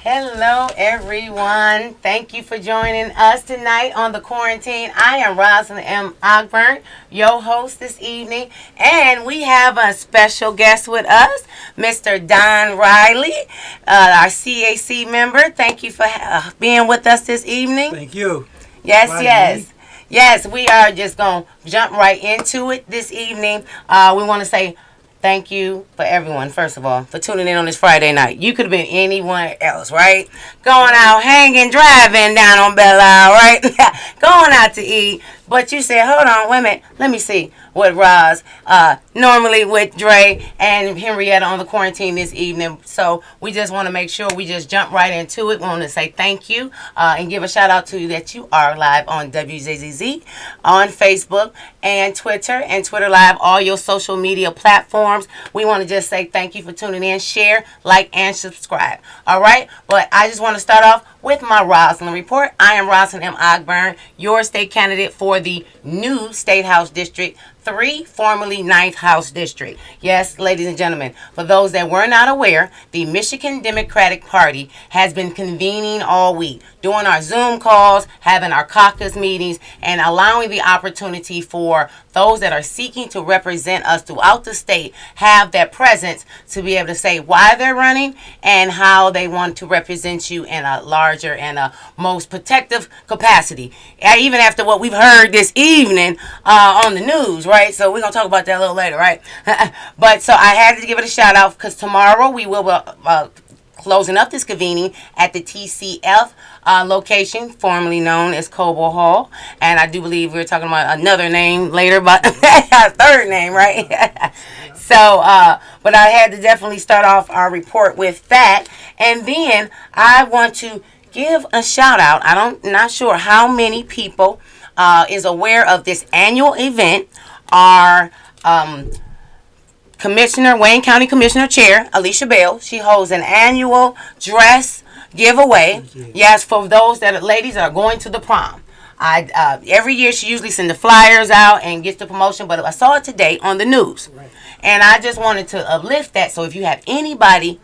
Hello, everyone. Thank you for joining us tonight on the quarantine. I am Rosalind M. Ogburn, your host this evening, and we have a special guest with us, Mr. Don Riley, our CAC member. Thank you for being with us this evening. Thank you. Yes, yes. Yes, we are just going to jump right into it this evening. We want to say thank you for everyone, first of all, for tuning in on this Friday night. You could have been anyone else, right? Going out, hanging, driving down on Belle Isle, right? Going out to eat. But you said, hold on, wait a minute. Let me see what Roz, normally with Dre and Henrietta on the quarantine this evening. So we just want to make sure we just jump right into it. We want to say thank you and give a shout out to you that you are live on WJZZ on Facebook and Twitter Live, all your social media platforms. We want to just say thank you for tuning in, share, like, and subscribe. All right? But I just want to start off with my Rosalind report. I am Rosalind M. Ogburn, your state candidate for the new State House District 3, formerly 9th House District. Yes, ladies and gentlemen, for those that were not aware, the Michigan Democratic Party has been convening all week, doing our Zoom calls, having our caucus meetings, and allowing the opportunity for those that are seeking to represent us throughout the state have that presence to be able to say why they're running and how they want to represent you in a larger and a most protective capacity. Even after what we've heard this evening on the news, right? So we're going to talk about that a little later, right? But so I had to give it a shout out because tomorrow we will closing up this convening at the TCF location, formerly known as Cobo Hall. And I do believe we're talking about another name later, but a third name, right? So, but I had to definitely start off our report with that. And then I want to give a shout out. Not sure how many people is aware of this annual event. Our Commissioner, Wayne County Commissioner Chair, Alicia Bell, she holds an annual dress giveaway. Yes, for those ladies that are going to the prom. Every year she usually sends the flyers out and gets the promotion, but I saw it today on the news. Right. And I just wanted to uplift that. So if you have anybody,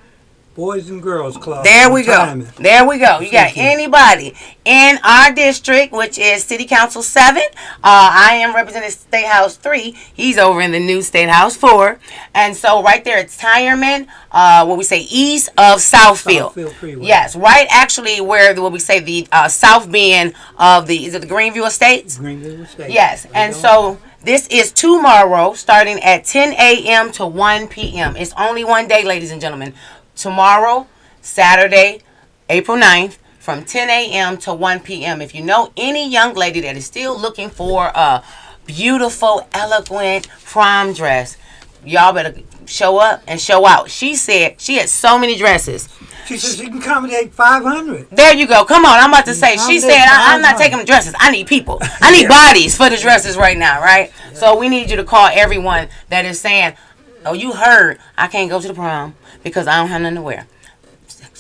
Boys and Girls Club. There we go. There we go. You got anybody in our district, which is City Council 7. I am representing State House 3. He's over in the new State House 4. And so right there, it's Tireman, what we say, east of Southfield. Yes, right actually where, what we say, the south bend of is it the Greenview Estates? Greenview Estates. Yes, and so this is tomorrow starting at 10 a.m. to 1 p.m. It's only one day, ladies and gentlemen. Tomorrow, Saturday, April 9th, from 10 a.m. to 1 p.m. If you know any young lady that is still looking for a beautiful, eloquent prom dress, y'all better show up and show out. She said she had so many dresses. She said she can accommodate 500. There you go. Come on. I'm about to say. She said, I'm not taking the dresses. I need people. I need bodies for the dresses right now, right? Yeah. So we need you to call everyone that is saying, oh, you heard I can't go to the prom because I don't have nothing to wear.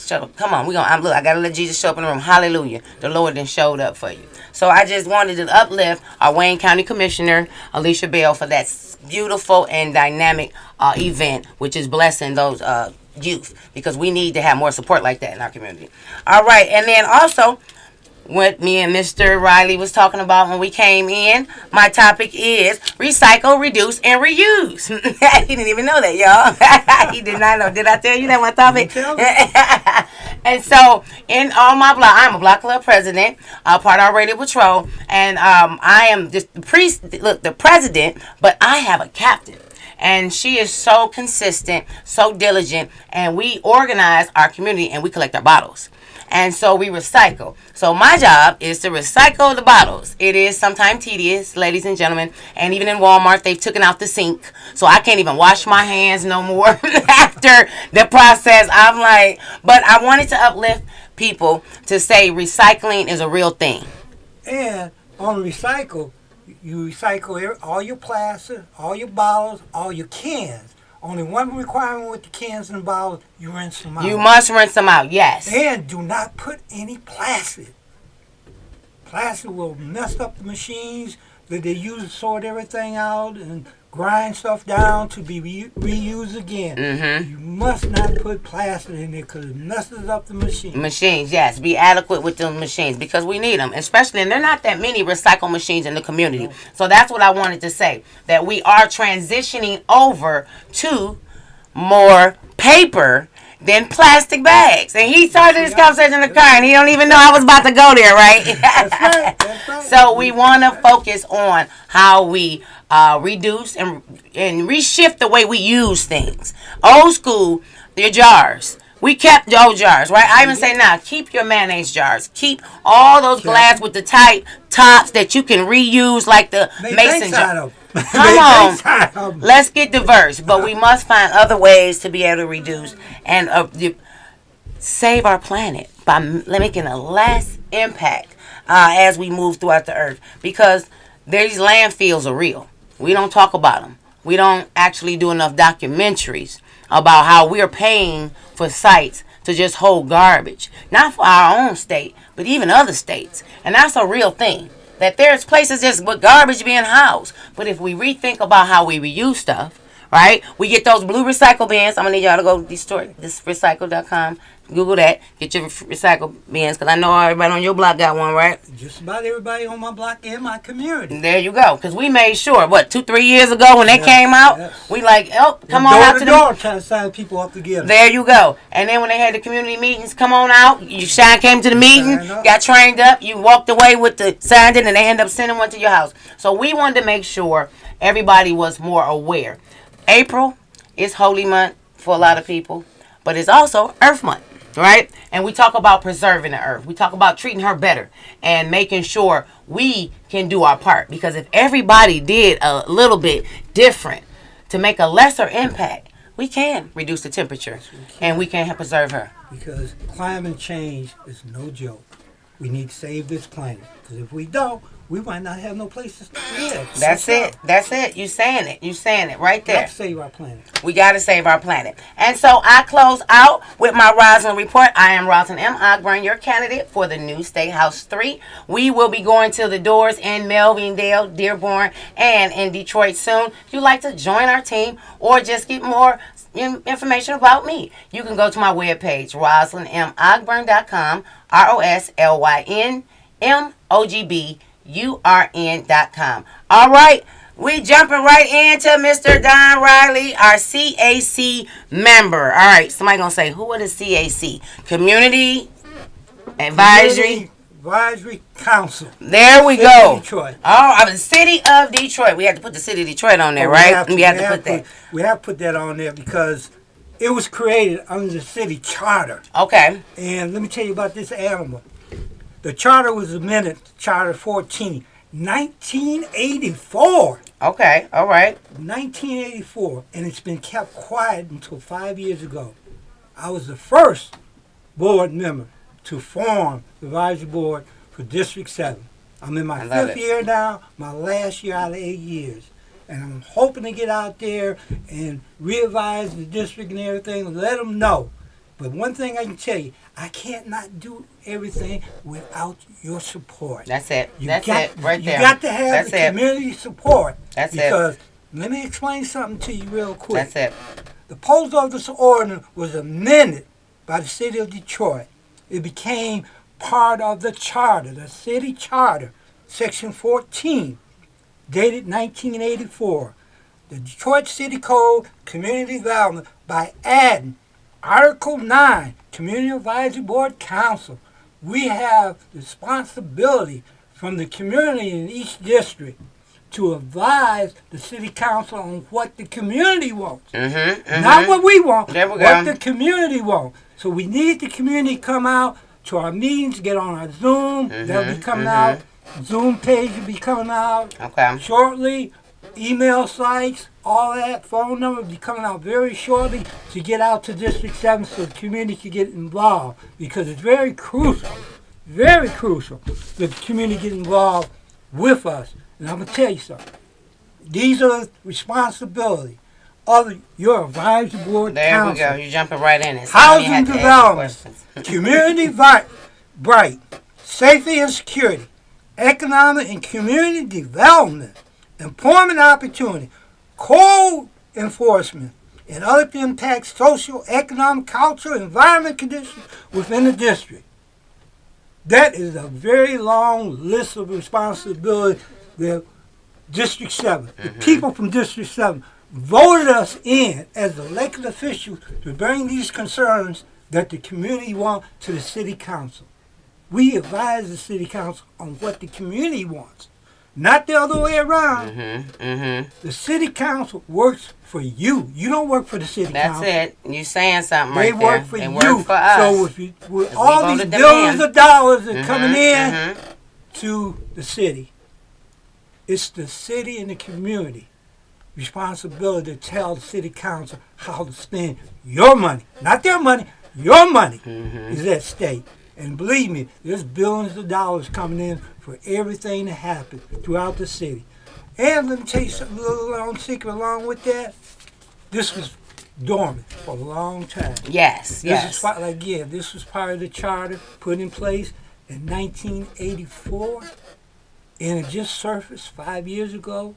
Come on, look, I gotta let Jesus show up in the room. Hallelujah. The Lord then showed up for you. So I just wanted to uplift our Wayne County Commissioner, Alicia Bell, for that beautiful and dynamic event, which is blessing those youth, because we need to have more support like that in our community. All right, and then also, what me and Mr. Riley was talking about when we came in, my topic is recycle, reduce, and reuse. He didn't even know that, y'all. He did not know. Did I tell you that my topic? And so, on my block, I'm a block club president, part of our radio patrol, and I am just the president, but I have a captain. And she is so consistent, so diligent, and we organize our community and we collect our bottles. And so we recycle. So my job is to recycle the bottles. It is sometimes tedious, ladies and gentlemen. And even in Walmart, they've taken out the sink. So I can't even wash my hands no more after the process. I'm like, but I wanted to uplift people to say recycling is a real thing. And on recycle, you recycle all your plastic, all your bottles, all your cans. Only one requirement with the cans and bottles, you rinse them out. You must rinse them out, yes. And do not put any plastic. Plastic will mess up the machines that they use to sort everything out and grind stuff down to be reused again. Mm-hmm. You must not put plastic in there because it messes up the machine. Machines, yes. Be adequate with the machines because we need them, especially, and there are not that many recycle machines in the community. No. So that's what I wanted to say, that we are transitioning over to more paper than plastic bags. And he started this conversation in the car, and he don't even know I was about to go there, right? That's right. That's right. So we want to focus on how we reduce and reshift the way we use things. Old school, your jars. We kept the old jars, right? I even say now, keep your mayonnaise jars. Keep all those glass with the tight tops that you can reuse, like the mason jar. Come on, let's get diverse, but we must find other ways to be able to reduce and save our planet by making a less impact as we move throughout the earth. Because these landfills are real. We don't talk about them. We don't actually do enough documentaries about how we're paying for sites to just hold garbage, not for our own state, but even other states. And that's a real thing. That there's places just with garbage being housed. But if we rethink about how we reuse stuff, right? We get those blue recycle bins. I'm going to need y'all to go destroy this recycle.com. Google that. Get your recycle bins, because I know everybody on your block got one, right? Just about everybody on my block and my community. There you go. Because we made sure, 2-3 years ago when they came out, we like, come on out to the door trying to sign people up together. There you go. And then when they had the community meetings, come on out. You came to the meeting, got trained up, you walked away with the signed it, and they end up sending one to your house. So we wanted to make sure everybody was more aware. April is Holy Month for a lot of people, but it's also Earth Month. Right? And we talk about preserving the earth. We talk about treating her better and making sure we can do our part. Because if everybody did a little bit different to make a lesser impact, we can reduce the temperature and we can preserve her. Because climate change is no joke. We need to save this planet. Because if we don't, we might not have no place to live. That's it. That's it. You saying it. You saying it right there. We have to save our planet. We got to save our planet. And so I close out with my Rosalind Report. I am Rosalind M. Ogburn, your candidate for the new State House 3. We will be going to the doors in Melvindale, Dearborn, and in Detroit soon. If you'd like to join our team or just get more information about me, you can go to my webpage, RosalindMOgburn.com, RoslynMOGBURN.com. All right, we jumping right into Mr. Don Riley, our CAC member. All right, somebody gonna say, who is CAC? Community Advisory Council. There we City go. Of Detroit. Oh, the City of Detroit. We have to put the City of Detroit on there, right? We have to put that. We have to put that on there because it was created under the city charter. Okay. And let me tell you about this animal. The charter was amended, Charter 14, 1984. Okay, all right. 1984, and it's been kept quiet until 5 years ago. I was the first board member to form the advisory board for District 7. I'm in my 5th year now, my last year out of 8 years. And I'm hoping to get out there and revise the district and everything and let them know. But one thing I can tell you, I can't not do everything without your support. That's it. You That's got, it. Right there. You got to have the community support. That's because, let me explain something to you real quick. That's it. The post office ordinance was amended by the city of Detroit. It became part of the charter, the city charter, section 14, dated 1984. The Detroit City Code Community Development by adding Article 9, Community Advisory Board Council. We have the responsibility from the community in each district to advise the city council on what the community wants. Not what we want, what the community wants. So we need the community to come out to our meetings, get on our Zoom. They'll be coming out. Zoom page will be coming out shortly. Email sites, all that, phone number will be coming out very shortly to get out to District 7 so the community can get involved, because it's very crucial that the community get involved with us. And I'm going to tell you something. These are the responsibility of your advisory board council. There we go. You're jumping right in it. Housing development, community bright, safety and security, economic and community development, employment opportunity, code enforcement, and other impacts social, economic, cultural, environment conditions within the district. That is a very long list of responsibilities that District 7, the people from District 7, voted us in as elected officials to bring these concerns that the community want to the city council. We advise the city council on what the community wants, not the other way around. The city council works for you. You don't work for the city council. That's it. You saying something They right there. work for They you. work for us. So with we all these voted them billions in. of dollars that are coming in to the city, it's the city and the community responsibility to tell the city council how to spend your money, not their money. Your money is at stake. And believe me, there's billions of dollars coming in for everything that happens throughout the city. And let me tell you something, a little known secret along with that. This was dormant for a long time. Yes, This was part of the charter put in place in 1984. And it just surfaced 5 years ago.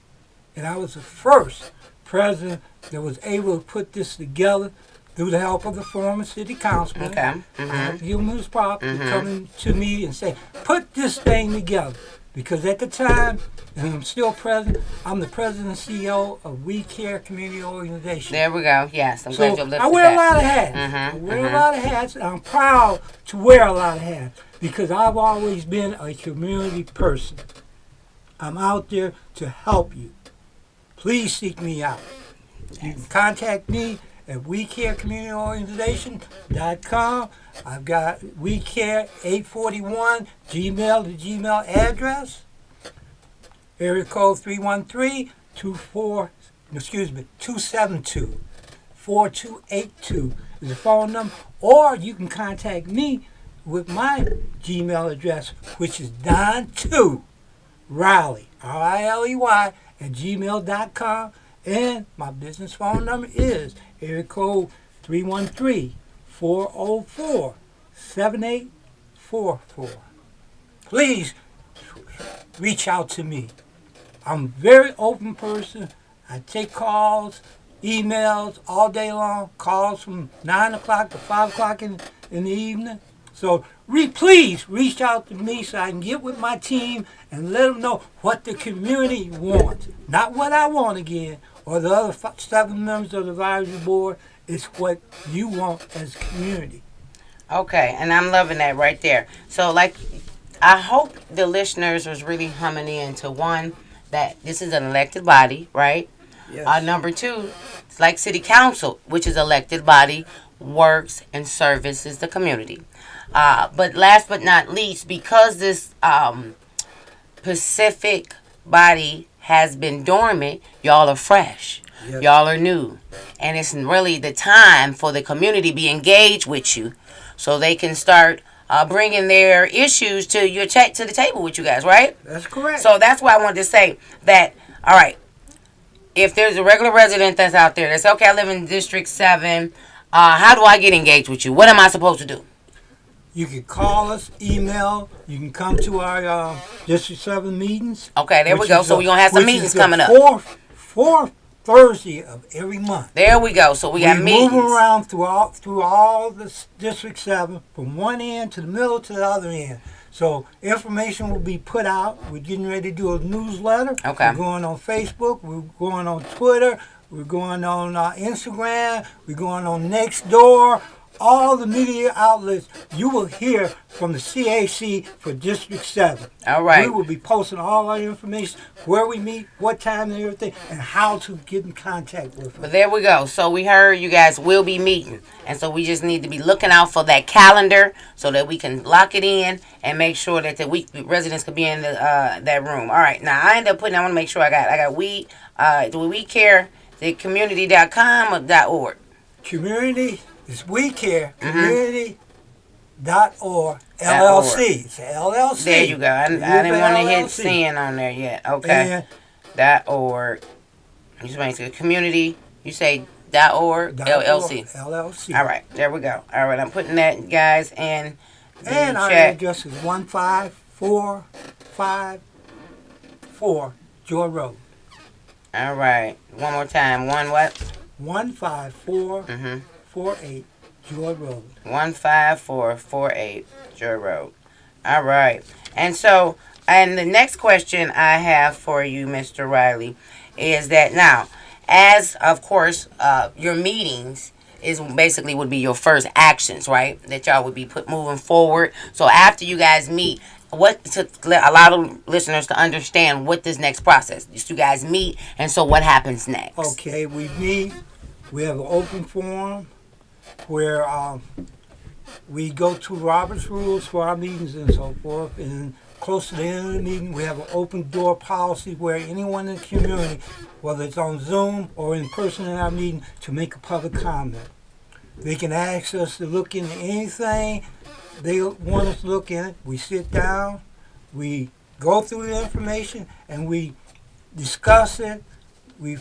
And I was the first president that was able to put this together through the help of the former city councilman. Okay. I have to give him his props for coming to me and say, put this thing together. Because at the time, and I'm still president, I'm the president and CEO of We Care Community Organization. There we go. Yes, I'm glad you lifted I wear a that. lot of hats. I wear a lot of hats, and I'm proud to wear a lot of hats because I've always been a community person. I'm out there to help you. Please seek me out. You can contact me at WeCareCommunityOrganization.com. I've got WeCare841 Gmail, the Gmail address. Area code 272-4282 is the phone number. Or you can contact me with my Gmail address, which is Don2 Riley, R-I-L-E-Y, at gmail.com. And my business phone number is area code 313-404-7844. Please reach out to me. I'm a very open person. I take calls, emails all day long, calls from 9 o'clock to 5 o'clock in the evening. So please reach out to me so I can get with my team and let them know what the community wants. Not what I want again, or the other 7 members of the advisory board. It's what you want as a community. Okay, and I'm loving that right there. So, like, I hope the listeners was really humming into one, that this is an elected body, right? Yes. Number 2, it's like city council, which is elected body, works and services the community. But last but not least, because this Pacific body has been dormant, y'all are fresh. Yep. Y'all are new. And it's really the time for the community to be engaged with you so they can start bringing their issues to the table with you guys, right? That's correct. So that's why I wanted to say that, all right, if there's a regular resident that's out there that's, okay, I live in District 7, how do I get engaged with you? What am I supposed to do? You can call us, email. You can come to our District 7 meetings. Okay, there we go. So we're going to have some meetings coming up. Fourth Thursday of every month. There we go. So we got meetings. Moving around through all the District 7, from one end to the middle to the other end. So information will be put out. We're getting ready to do a newsletter. Okay. We're going on Facebook. We're going on Twitter. We're going on Instagram. We're going on Nextdoor. All the media outlets, you will hear from the CAC for District 7. All right. We will be posting all our information, where we meet, what time and everything, and how to get in contact with us. But there we go. So we heard you guys will be meeting. And so we just need to be looking out for that calendar so that we can lock it in and make sure that the residents could be in that room. All right. Now, I want to make sure I got We Care, the community.com or .org? Community. It's We Care Community.org LLC. It's an LLC. There you go. I didn't want to hit sin on there yet. Okay. .org. You say community. You say .org LLC. LLC. All right. There we go. All right. I'm putting that, guys, in the and our chat. address is 15454 Joy Road. All right. One more time. One what? 15448 Joy Road. 15448 Joy Road. All right. And so, and the next question I have for you, Mr. Riley, is that now, as of course, your meetings is basically would be your first actions, right? That y'all would be moving forward. So after you guys meet, what to let a lot of listeners to understand what this next process. Just you guys meet, and so what happens next? Okay, we meet. We have an open forum where we go to Robert's rules for our meetings and so forth. And close to the end of the meeting, we have an open door policy where anyone in the community, whether it's on Zoom or in person in our meeting, to make a public comment. They can ask us to look into anything they want us to look in it. We sit down, we go through the information, and we discuss it. We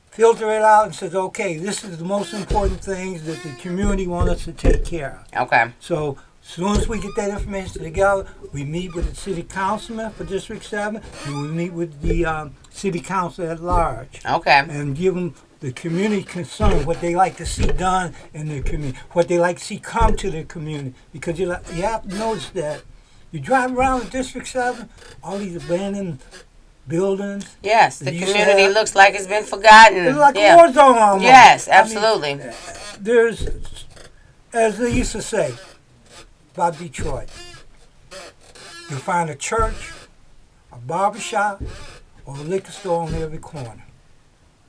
filter it out and says, okay, this is the most important things that the community wants us to take care of. Okay. So as soon as we get that information together, we meet with the city councilman for District 7, and we meet with the city council at large. Okay. And give them the community concern, what they like to see done in the community, what they like to see come to the community. Because you have to notice that you drive around in District 7, all these abandoned buildings. Yes, the community looks like it's been forgotten. It's like a war zone almost. Yes, absolutely. I mean, there's, as they used to say about Detroit, you'll find a church, a barbershop, or a liquor store on every corner.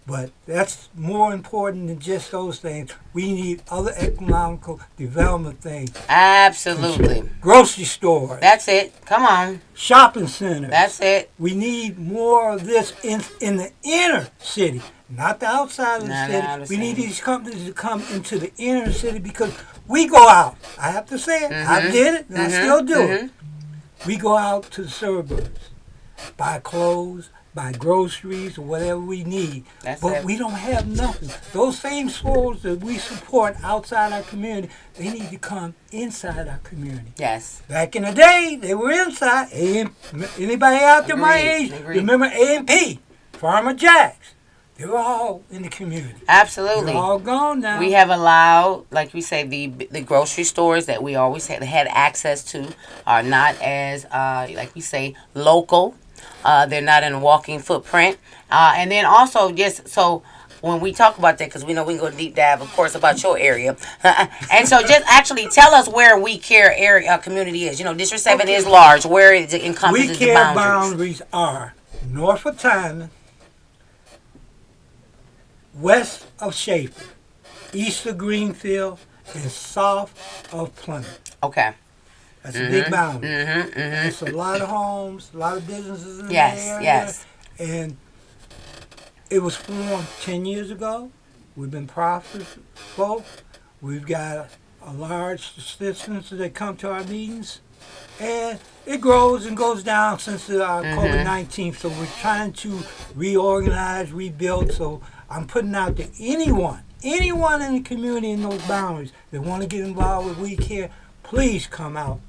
But that's more important than just those things. We need other economical development things. Absolutely. Grocery stores. That's it. Come on. Shopping centers. That's it. We need more of this in the inner city, not the outside of the city. We need these companies to come into the inner city because we go out. I have to say it. I did it, and I still do it. We go out to the suburbs, buy clothes, buy groceries, or whatever we need. But we don't have nothing. Those same stores that we support outside our community, they need to come inside our community. Yes. Back in the day, they were inside. Anybody out there my age, remember A&P, Farmer Jack's. They were all in the community. Absolutely. They're all gone now. We have allowed, like we say, the grocery stores that we always had access to are not as, like we say, local. They're not in a walking footprint. And then also just so when we talk about that, because we know we can go deep dive, of course, about your area. And so just actually tell us where We Care area community is. You know, District 7 is large. Where it encompasses We Care the boundaries are north of Tyman, west of Schaefer, east of Greenfield, and south of Plymouth. Okay. That's a big boundary. It's a lot of homes, a lot of businesses in yes, the area. Yes. And it was formed 10 years ago. We've been profitable. We've got a large assistance that come to our meetings. And it grows and goes down since COVID-19. So we're trying to reorganize, rebuild. So I'm putting out to anyone in the community in those boundaries that want to get involved with We Care, please come out.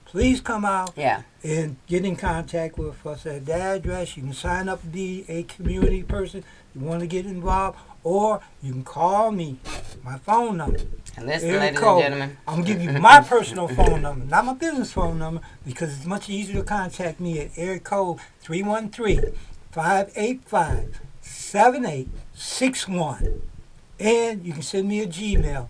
Please come out and get in contact with us at that address. You can sign up to be a community person. You want to get involved, or you can call me. My phone number. And listen, ladies and gentlemen. I'm going to give you my personal phone number, not my business phone number, because it's much easier to contact me at area code 313-585-7861. And you can send me a Gmail,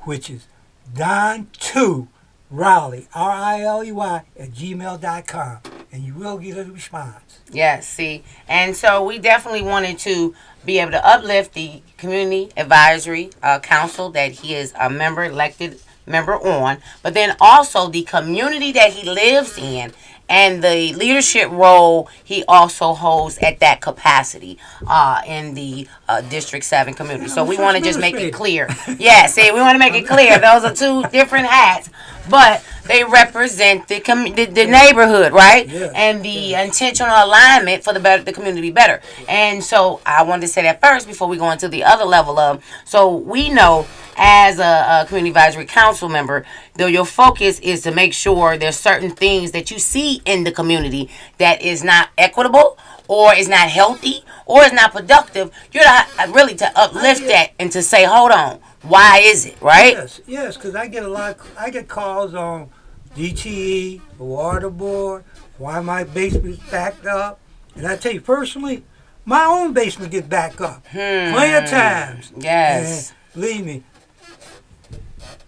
which is Don2Riley, R-I-L-E-Y, at gmail.com. And you will get a response. Yes, see. And so we definitely wanted to be able to uplift the Community Advisory Council that he is a elected member on, but then also the community that he lives in and the leadership role he also holds at that capacity in the District 7 community. So we want to just make it clear. Yeah, see, we want to make it clear. Those are two different hats, but they represent the neighborhood, right? Yes. And the intentional alignment for the community to be better. And so I wanted to say that first before we go into the other level of, so we know as a community advisory council member, though your focus is to make sure there's certain things that you see in the community that is not equitable or is not healthy, or is not productive, you're not really to uplift that and to say, hold on, why is it, right? Yes, because I get calls on DTE, the water board, why my basement's backed up. And I tell you personally, my own basement gets backed up plenty of times. Yes. And believe me,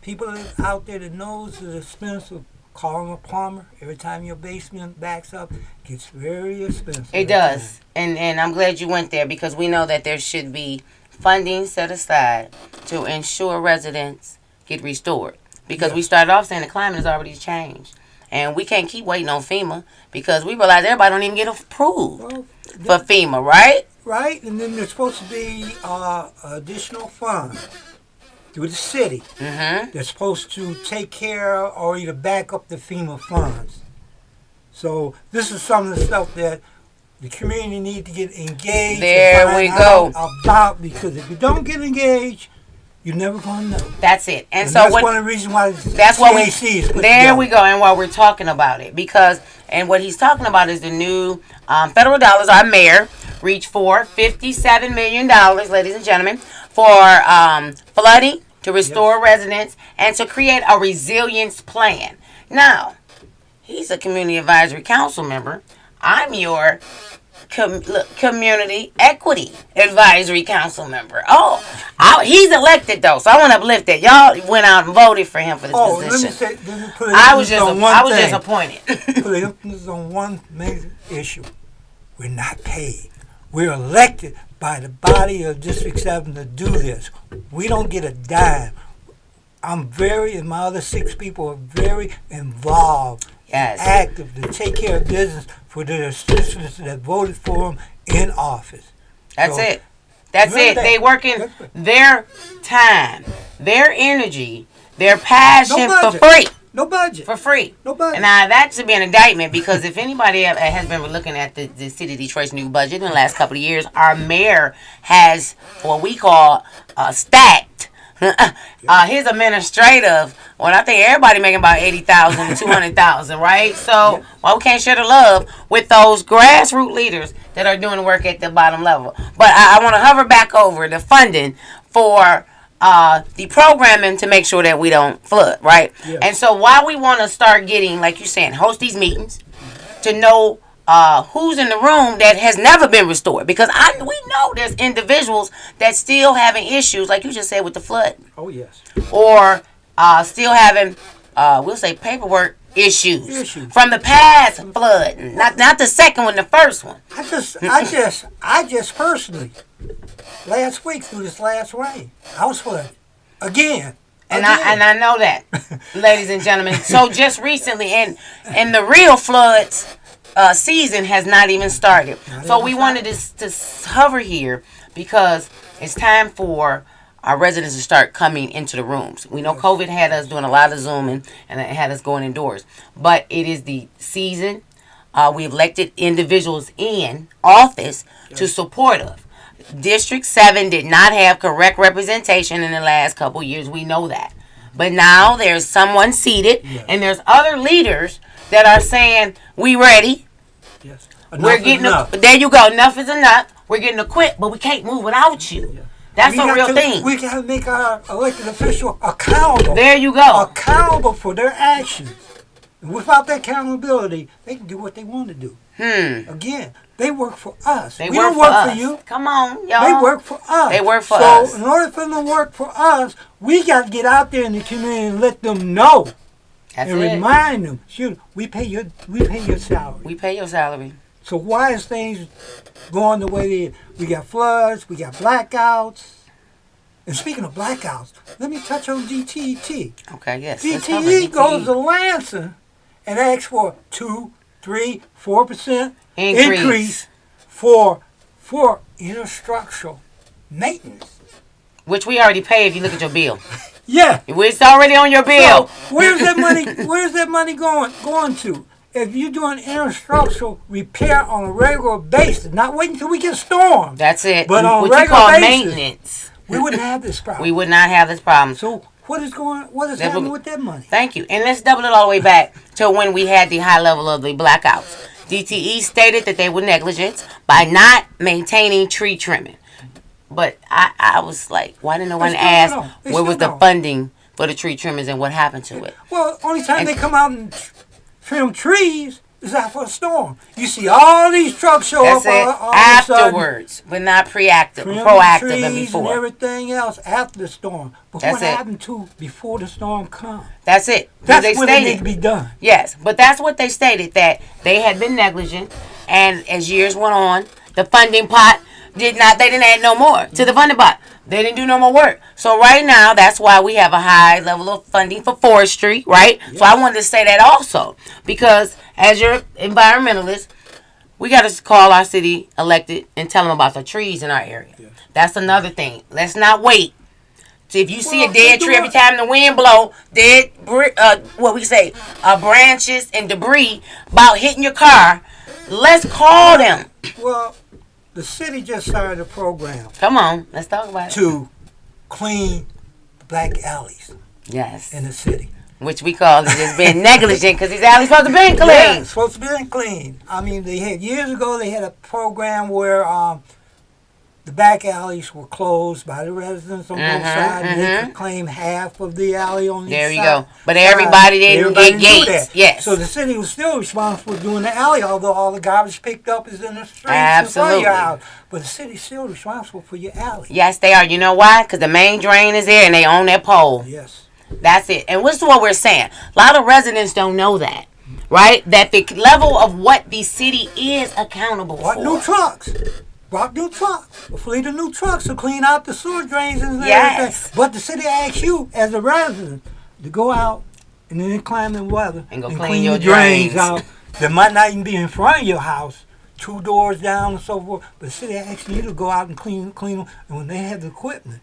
people out there that knows the expense of calling a plumber every time your basement backs up gets very expensive. It does. And I'm glad you went there, because we know that there should be funding set aside to ensure residents get restored. Because we started off saying the climate has already changed. And we can't keep waiting on FEMA, because we realize everybody don't even get approved for FEMA, right? Right, and then there's supposed to be additional funds through the city. They're supposed to take care of or either back up the FEMA funds. So this is some of the stuff that the community need to get engaged. There we go. About, because if you don't get engaged, you're never going to know. That's it. And so that's one of the reasons why that's what CAC is put there together. we go. And while we're talking about it, because and what he's talking about is the new federal dollars. Our mayor reached for $57 million, ladies and gentlemen, for flooding, to restore residents, and to create a resilience plan. Now, he's a community advisory council member. I'm your community equity advisory council member. He's elected though, so I want to uplift that. Y'all went out and voted for him for this position. Let me put I was disappointed. Put emphasis on one major issue. We're not paid. We're elected by the body of District 7 to do this. We don't get a dime. And my other 6 people are very involved, active to take care of business for the citizens that voted for them in office. That's it. They working their time, their energy, their passion for free. No budget. For free. No budget. And now that should be an indictment, because if anybody has been looking at the City of Detroit's new budget in the last couple of years, our mayor has what we call stacked. His administrative, well, I think everybody making about $80,000 to $200,000, right? So why we can't share the love with those grassroots leaders that are doing the work at the bottom level? But I want to hover back over the funding for the programming to make sure that we don't flood, right? Yes. And so why we want to start getting, like you're saying, host these meetings to know who's in the room that has never been restored, because we know there's individuals that still having issues, like you just said, with the flood. Oh yes. Or still having we'll say paperwork issues from the past flood, not the second one, the first one. I just personally last week through this last rain, I was flooded again. And I know that, ladies and gentlemen. So just recently, and the real floods season has not even started. So we wanted to hover here because it's time for our residents to start coming into the rooms. We know COVID had us doing a lot of Zooming and it had us going indoors. But it is the season. We elected individuals in office to support us. District 7 did not have correct representation in the last couple years. We know that. But now there's someone seated, and there's other leaders that are saying, we ready. Yes. We're getting there you go. Enough is enough. We're getting equipped, but we can't move without you. Yeah. That's a real thing. We got to make our elected official accountable. There you go. Accountable for their actions. And without that accountability, they can do what they want to do. Again, they work for us. We don't work for you. Come on, y'all. They work for us. They work for us. So in order for them to work for us, we got to get out there in the community and let them know. That's and remind them, shoot, we pay your salary. We pay your salary. So why is things going the way we got floods, we got blackouts? And speaking of blackouts, let me touch on DTE. Okay, yes. DTE goes to Lansing and asks for 2, 3, 4% increase for infrastructural maintenance. Which we already pay if you look at your bill. Yeah. It's already on your bill. So where's that money going to? If you're doing infrastructural repair on a regular basis, not waiting until we get storms. That's it. But on what regular you call basis, maintenance. We wouldn't have this problem. We would not have this problem. So what is happening with that money? Thank you. And let's double it all the way back to when we had the high level of the blackouts. DTE stated that they were negligent by not maintaining tree trimming. But I was like, why didn't no one ask where was the funding for the tree trimmings and what happened to it? Well, only time they come out and trim trees is after a storm. You see all these trucks show That's up it. all Afterwards, but not proactive and before. And everything else after the storm. But That's what happened to before the storm comes? That's it. That's they what stated, needs to be done. Yes, but that's what they stated, that they had been negligent, and as years went on, the funding pot they didn't add no more to the funding pot. They didn't do no more work. So right now, that's why we have a high level of funding for forestry, right? Yes. So I wanted to say that also, because as your environmentalist, we got to call our city elected and tell them about the trees in our area. Yes. That's another thing. Let's not wait. So if you see a dead tree every time the wind blow, branches and debris about hitting your car, let's call them. Well, the city just started a program. Come on, let's talk about it. To clean the black alleys. Yes. In the city. Which we call it just being negligent because these alleys supposed to be clean. Yeah, supposed to be clean. I mean, years ago they had a program where the back alleys were closed by the residents on both sides. And they could claim half of the alley on each side. There you go. But everybody didn't get gates. Yes. So the city was still responsible for doing the alley, although all the garbage picked up is in the streets. Absolutely. In front of your house. But the city's still responsible for your alley. Yes, they are. You know why? Because the main drain is there and they own that pole. Yes. That's it. And what's what we're saying? A lot of residents don't know that. Right? That the level of what the city is accountable for. New trucks. Brought new trucks, a fleet of new trucks to clean out the sewer drains and everything. But the city asks you, as a resident, to go out in the inclement weather and clean your drains out that might not even be in front of your house, 2 doors down and so forth. But the city asks you to go out and clean them, and when they have the equipment,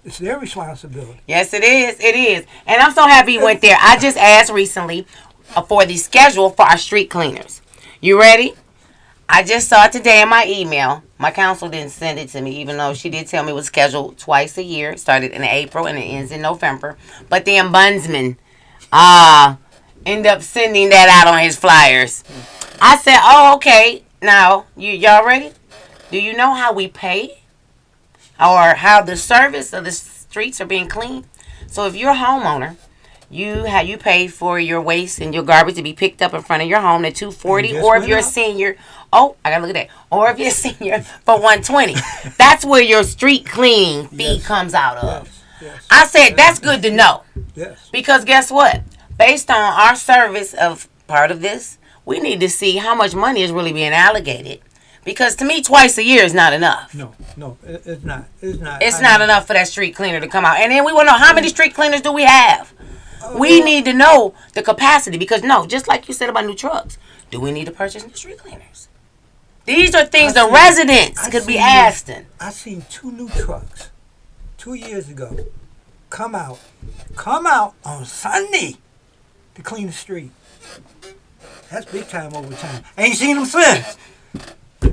it's their responsibility. Yes, it is. It is. And I'm so happy you went there. I just asked recently for the schedule for our street cleaners. You ready? I just saw it today in my email. My council didn't send it to me, even though she did tell me it was scheduled twice a year. It started in April and it ends in November. But the ombudsman end up sending that out on his flyers. I said, oh, okay. Now, y'all ready? Do you know how we pay? Or how the service of the streets are being cleaned? So if you're a homeowner, you pay for your waste and your garbage to be picked up in front of your home at $240, or if you're a senior, I gotta look at that. Or if you're a senior for $120. That's where your street cleaning fee comes out of. Yes. I said that's good to know. Yes. Because guess what? Based on our service of part of this, we need to see how much money is really being allocated. Because to me, twice a year is not enough. No, it's not. It's not. It's not enough for that street cleaner to come out. And then we want to know how many street cleaners do we have? We need to know the capacity because, just like you said about new trucks, do we need to purchase new street cleaners? These are things the residents could be asking. I seen 2 new trucks 2 years ago come out on Sunday to clean the street. That's big time overtime. Ain't seen them since.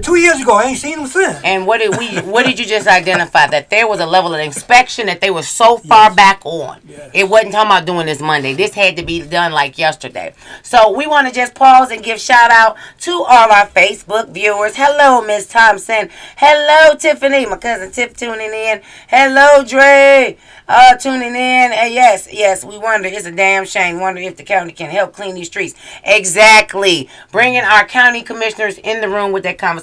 2 years ago, I ain't seen them since. And what did you just identify? That there was a level of inspection that they were so far back on. Yes. It wasn't talking about doing this Monday. This had to be done like yesterday. So we want to just pause and give shout out to all our Facebook viewers. Hello, Miss Thompson. Hello, Tiffany. My cousin Tiff tuning in. Hello, Dre. Tuning in. And yes, we wonder, it's a damn shame. Wonder if the county can help clean these streets. Exactly. Bringing our county commissioners in the room with that conversation.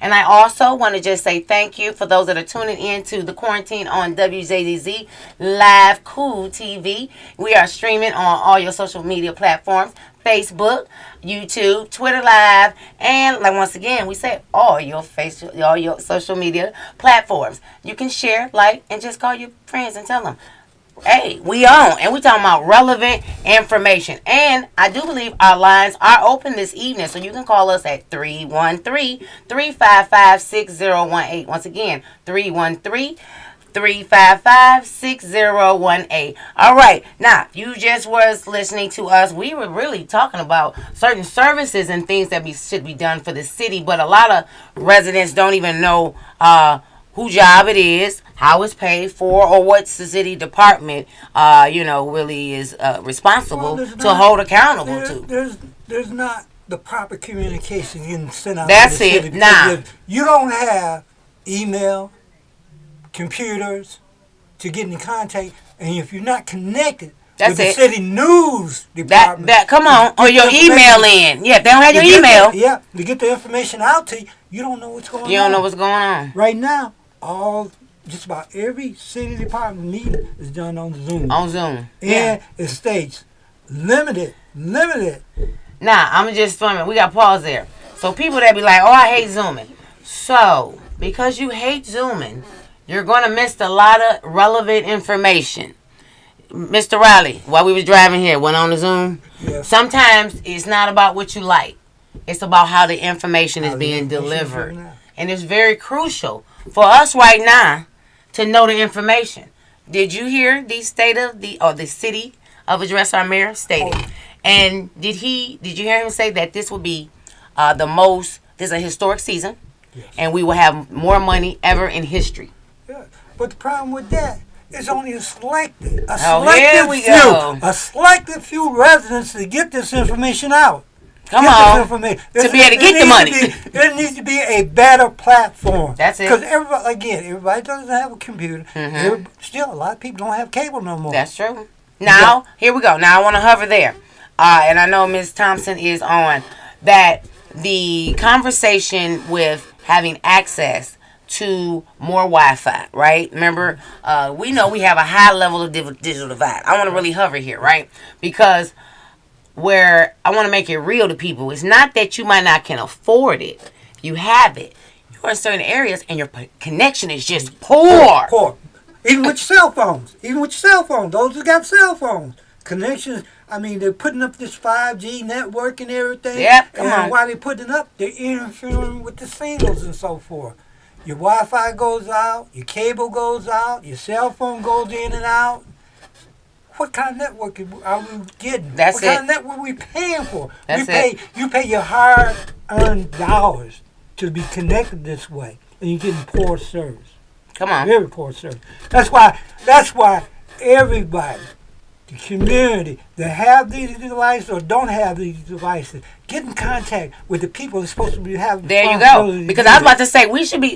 And I also want to just say thank you for those that are tuning in to the quarantine on WJZZ Live Cool TV. We are streaming on all your social media platforms. Facebook, YouTube, Twitter Live, and once again, we say all your social media platforms. You can share, and just call your friends and tell them, hey, we on, and we talking about relevant information. And I do believe our lines are open this evening, so you can call us at 313-355-6018. Once again, 313-355-6018. All right. Now, you just was listening to us. We were really talking about certain services and things that should be done for the city, but a lot of residents don't even know whose job it is, how it's paid for, or what's the city department, really is responsible to hold accountable to. There's not the proper communication getting sent out That's to the it. city. Nah. Because if you don't have email, computers to get in contact, and if you're not connected That's with the it. city news That department, come on, to or get your the email information- in. Yeah, if they don't have your to get email, to get the information out to you, you don't know what's going on. you don't know what's going on. Right now, just about every city department meeting is done on Zoom. On Zoom. And it states limited. Nah, I'm just swimming. We got pause there. So people that be like, oh, I hate Zooming. So, because you hate Zooming, you're going to miss a lot of relevant information. Mr. Riley, while we was driving here, went on the Zoom. Yes. Sometimes it's not about what you like. It's about how the information is How the being information is delivered. given out. And it's very crucial for us right now to know the information. Did you hear the city of address our mayor stated? Oh. And did you hear him say that this will be this is a historic season, Yes. and we will have more money ever in history. Yeah. But the problem with that is only a selected few residents to get this information out. Come Get this on. information. To be able to get the money. There needs to be a better platform. That's it. Because everybody doesn't have a computer. Still, a lot of people don't have cable no more. That's true. Now, here we go. Now I want to hover there. And I know Ms. Thompson is on that the conversation with having access to more Wi-Fi, right? Remember, we know we have a high level of digital divide. I want to really hover here, right? Because where I want to make it real to people, it's not that you might not can afford it. You have it. You're in certain areas and your connection is just poor. Poor. Even with cell phones. Those who got cell phones. Connections. I mean, they're putting up this 5G network and everything. Yep, come and on. while they're putting it up, they're interfering with the signals and so forth. Your Wi-Fi goes out, your cable goes out, your cell phone goes in and out. What kind of network are we getting? That's what kind of it. network are we paying for? That's You pay your hard-earned dollars to be connected this way, and you're getting poor service. Come on. Very poor service. That's why everybody, the community that have these devices or don't have these devices, get in contact with the people that's supposed to be having. There you go. Because I was about to say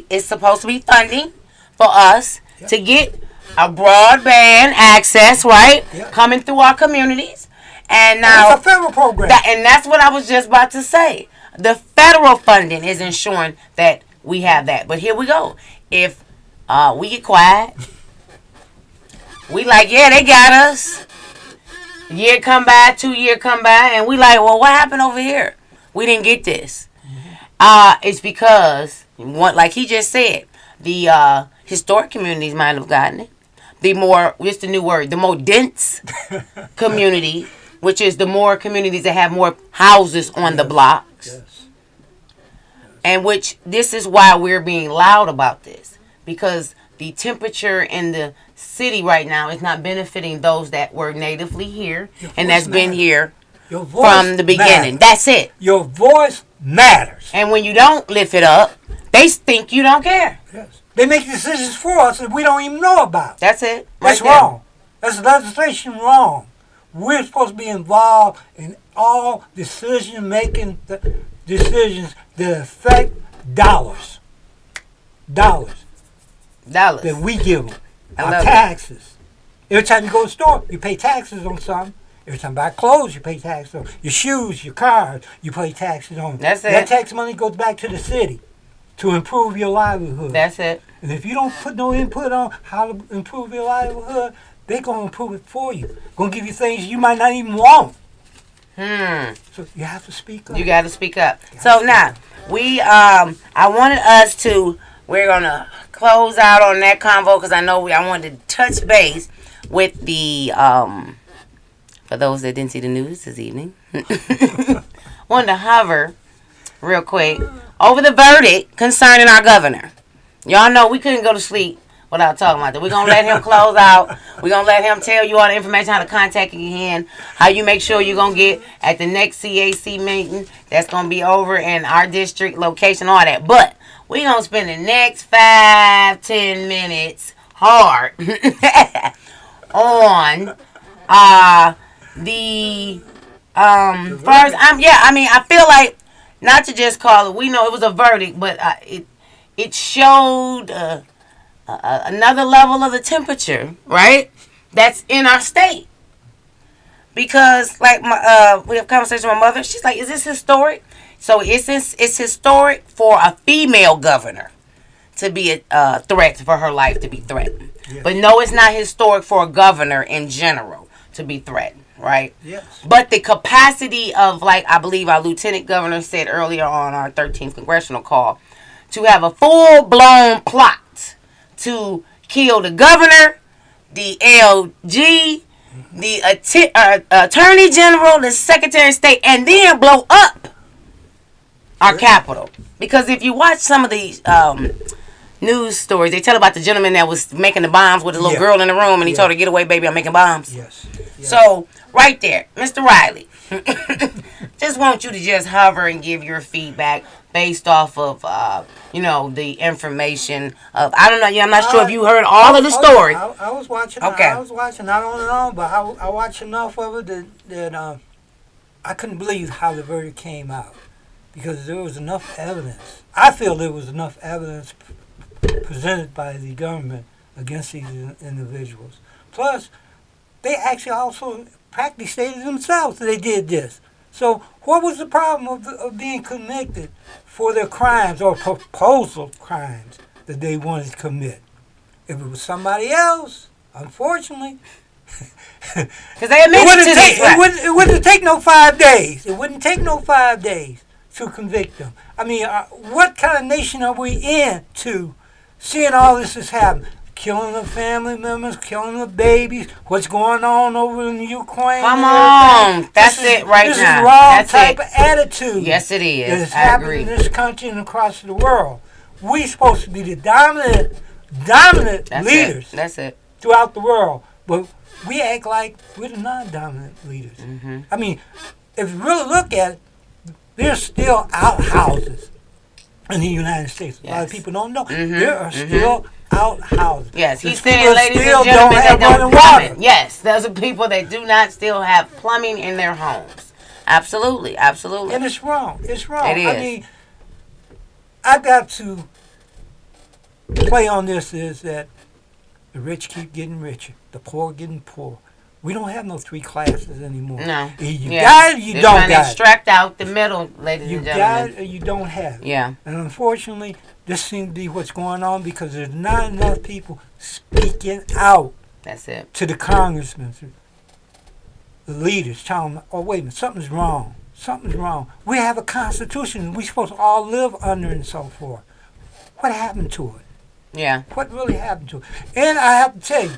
it's supposed to be funding for us to get a broadband access, right? Yep. Coming through our communities. And now it's a federal program. and that's what I was just about to say. The federal funding is ensuring that we have that. But here we go. If we get quiet, we like, yeah, they got us. Year come by, 2 year come by, and we like, well, what happened over here? We didn't get this. It's because, like he just said, the historic communities might have gotten it. The more dense community, which is the more communities that have more houses on the blocks. Yes. And which, this is why we're being loud about this. Because the temperature in the city right now is not benefiting those that were natively here and that's been here from the beginning. That's it. Your voice matters. And when you don't lift it up, they think you don't care. Yes. They make decisions for us that we don't even know about. That's it. That's right there. wrong. That's legislation wrong. We're supposed to be involved in all decisions that affect dollars. Dollars that we give them. Our taxes. Every time you go to the store, you pay taxes on something. Every time you buy clothes, you pay taxes on your shoes, your cars, you pay taxes on. That's it. That tax money goes back to the city to improve your livelihood. That's it. And if you don't put no input on how to improve your livelihood, they're going to improve it for you. Going to give you things you might not even want. So you have to speak up. You got to speak up. So now, we're going to close out on that convo because I know I wanted to touch base with the, for those that didn't see the news this evening, wanted to hover real quick over the verdict concerning our governor. Y'all know we couldn't go to sleep without talking about that. We're going to let him close out. We're going to let him tell you all the information, how to contact you again, how you make sure you're going to get at the next CAC meeting that's going to be over in our district location, all that. But we're going to spend the next 5-10 minutes hard on the far as I mean, I feel like not to just call it. We know it was a verdict, but it showed another level of the temperature, right? That's in our state. Because like we have a conversation with my mother. She's like, "Is this historic?" So it's historic for a female governor to be a threat for her life to be threatened. Yes. But no, it's not historic for a governor in general to be threatened, right? Yes. But the capacity of, like I believe our lieutenant governor said earlier on our 13th congressional call, to have a full-blown plot to kill the governor, the LG, the attorney general, the secretary of state, and then blow up our capital. Because if you watch some of these news stories, they tell about the gentleman that was making the bombs with a little girl in the room, and he told her, "Get away, baby, I'm making bombs." Yes. So, right there, Mr. Riley, just want you to just hover and give your feedback based off of, the information of, I don't know, I'm not sure if you heard all of the story. I was watching. Okay. I was watching, not on and on, but I watched enough of it that I couldn't believe how the verdict came out. Because there was enough evidence. I feel there was enough evidence presented by the government against these individuals. Plus, they actually also practically stated themselves that they did this. So what was the problem of being convicted for their crimes or proposal crimes that they wanted to commit? If it was somebody else, unfortunately, because they admitted to this, right? It wouldn't take no 5 days. It wouldn't take no 5 days to convict them. I mean, what kind of nation are we in to seeing all this is happening? Killing the family members, killing the babies, what's going on over in Ukraine. Come on. That's it right now. This is wrong type of attitude. Yes, it is. That is happening in this country and across the world. We're supposed to be the dominant leaders. That's it. Throughout the world. But we act like we're the non-dominant leaders. Mm-hmm. I mean, if you really look at it, there's still outhouses in the United States. A lot of people don't know. Mm-hmm. There are still outhouses. Yes, he's There's saying, ladies and gentlemen, that don't water. Yes, those are people that do not still have plumbing in their homes. Absolutely, absolutely. And it's wrong. It's wrong. It is. I mean, I got to play on this is that the rich keep getting richer, the poor getting poor. We don't have no 3 classes anymore. No. You got it, you They're don't trying got to extract out the middle, ladies and gentlemen. You got it or you don't have it. Yeah. And unfortunately, this seems to be what's going on because there's not enough people speaking out. That's it. To the congressmen, the leaders, telling them, oh, wait a minute, something's wrong. Something's wrong. We have a constitution we're supposed to all live under and so forth. What happened to it? Yeah. What really happened to it? And I have to tell you,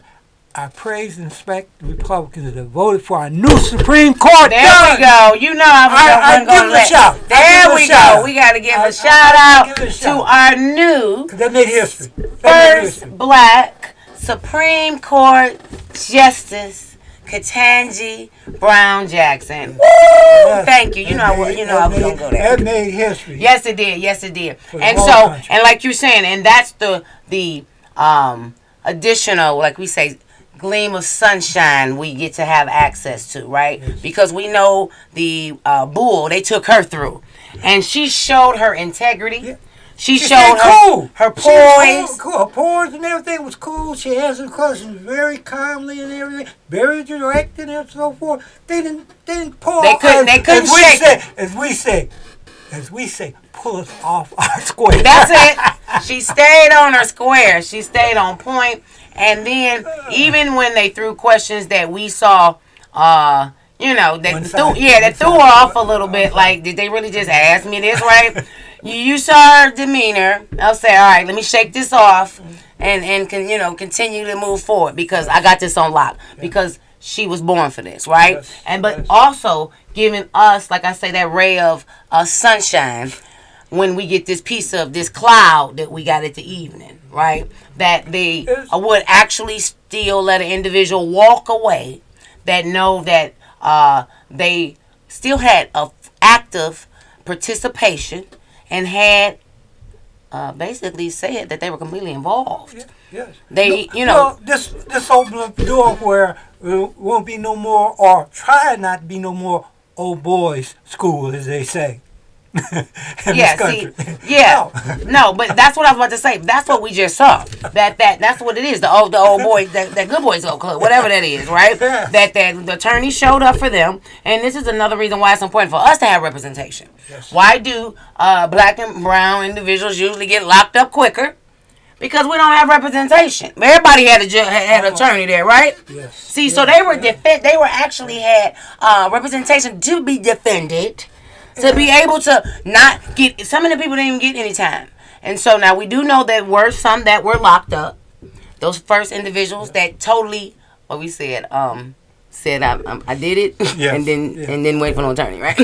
I praise and respect the Republicans that voted for our new Supreme Court. There we go. You know I was going to let. Shout. There we go. We got to give a shout out to our new that made history. First black Supreme Court Justice Ketanji Brown Jackson. Woo! Yes. Thank you. I was going to go there. That made history. Yes, it did. Yes, it did. And so, country. and like you're saying, and that's the additional, like we say, gleam of sunshine we get to have access to, right? Yes. Because we know the bull they took her through, and she showed her integrity. Yeah. She showed her poise. Cool. Her poise and everything was cool. She answered questions very calmly and everything, very direct and so forth. They didn't pull. They couldn't shake it. As we say, pull us off our square. That's it. She stayed on her square. She stayed on point. And then, even when they threw questions that we saw, that threw her off a little bit. Like, did they really just ask me this, right? You saw her demeanor. I'll say, all right, let me shake this off and continue to move forward because I got this on lock. Because she was born for this, right? Yes, but also giving us, like I say, that ray of sunshine when we get this piece of this cloud that we got at the evening, right? That they would actually still let an individual walk away that know that they still had a active participation and had basically said that they were completely involved. Yes. This opened up the door where there won't be no more, or try not to be no more old boys school, as they say. in Yeah, this see, country. yeah, no, but that's what I was about to say. That's what we just saw. That's what it is. The old boys, that good boys go club, whatever that is, right? Yeah. That the attorney showed up for them, and this is another reason why it's important for us to have representation. Yes. Why do black and brown individuals usually get locked up quicker? Because we don't have representation. Everybody had had an attorney there, right? Yes. See, so they were they were actually had representation to be defended, to be able to not get. Some of the people didn't even get any time, and so now we do know that were some that were locked up. Those first individuals that totally, what we said, said I did it, Yes, and then yeah. and then wait for no attorney, right?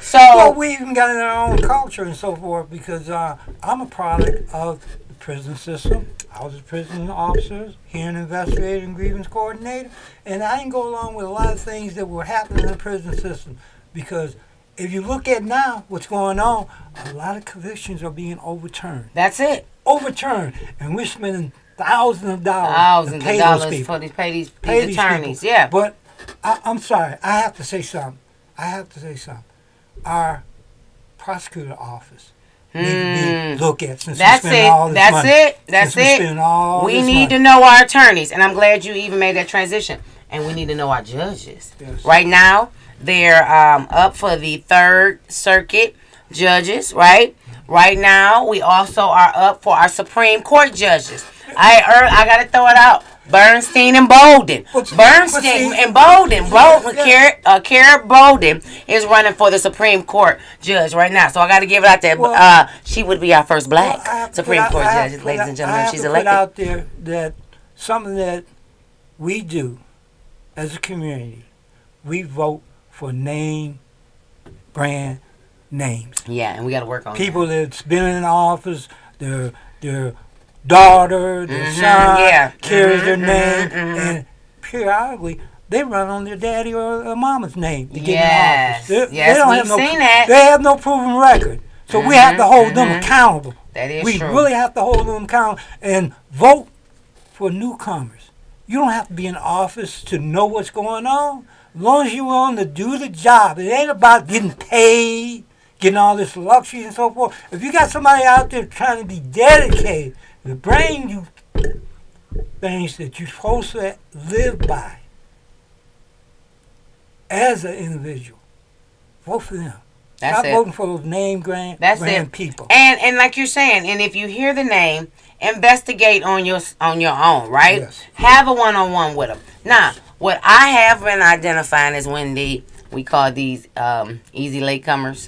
So Well, we even got in our own culture and so forth because I'm a product of the prison system. I was a prison officer, hearing investigator, and grievance coordinator, and I didn't go along with a lot of things that were happening in the prison system because if you look at now what's going on, a lot of convictions are being overturned. that's it. Overturned, and we're spending thousands of dollars Thousands to pay of those dollars people. for these pay these Pay these attorneys. people. Yeah. But I'm sorry, I have to say something. Our prosecutor office need to be looked at since That's we're spending all it. this That's money. it. That's Since we're it. spending all We this need to money. know our attorneys, and I'm glad you even made that transition. And we need to know our judges. Yes. Right now, they're up for the Third Circuit judges. Right. Right now, we also are up for our Supreme Court judges. I gotta throw it out. Bernstein and Bolden. Bernstein and Bolden. Kara Bolden is running for the Supreme Court judge right now. So I got to give it out there. Well, she would be our first black Well, I have to Supreme put out- Court I have judge, to ladies put and out- I gentlemen. have She's to elected. put out there that something that we do as a community, we vote for name brand names. Yeah, and we got to work on People that's been in office, their daughter, their son yeah. carries their name, and periodically they run on their daddy or mama's name to get Yes. in office. Yes, don't we've have no, seen that. They have no proven record, so we have to hold them accountable. That is we true. really have to hold them accountable and vote for newcomers. You don't have to be in office to know what's going on. As long as you're willing to do the job, it ain't about getting paid, getting all this luxury and so forth. If you got somebody out there trying to be dedicated, to bring you things that you're supposed to live by as an individual, vote for them. That's Stop it. voting for those name brand people. And like you're saying, and if you hear the name, investigate on your own, right? Yes. Have a one-on-one with them. Now, what I have been identifying is when we call these easy latecomers,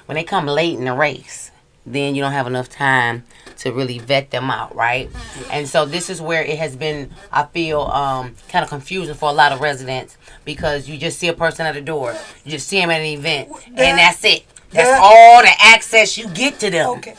when they come late in the race, then you don't have enough time to really vet them out, right? And so this is where it has been, I feel, kind of confusing for a lot of residents because you just see a person at the door, you just see them at an event, and that's it. That's all the access you get to them. Okay,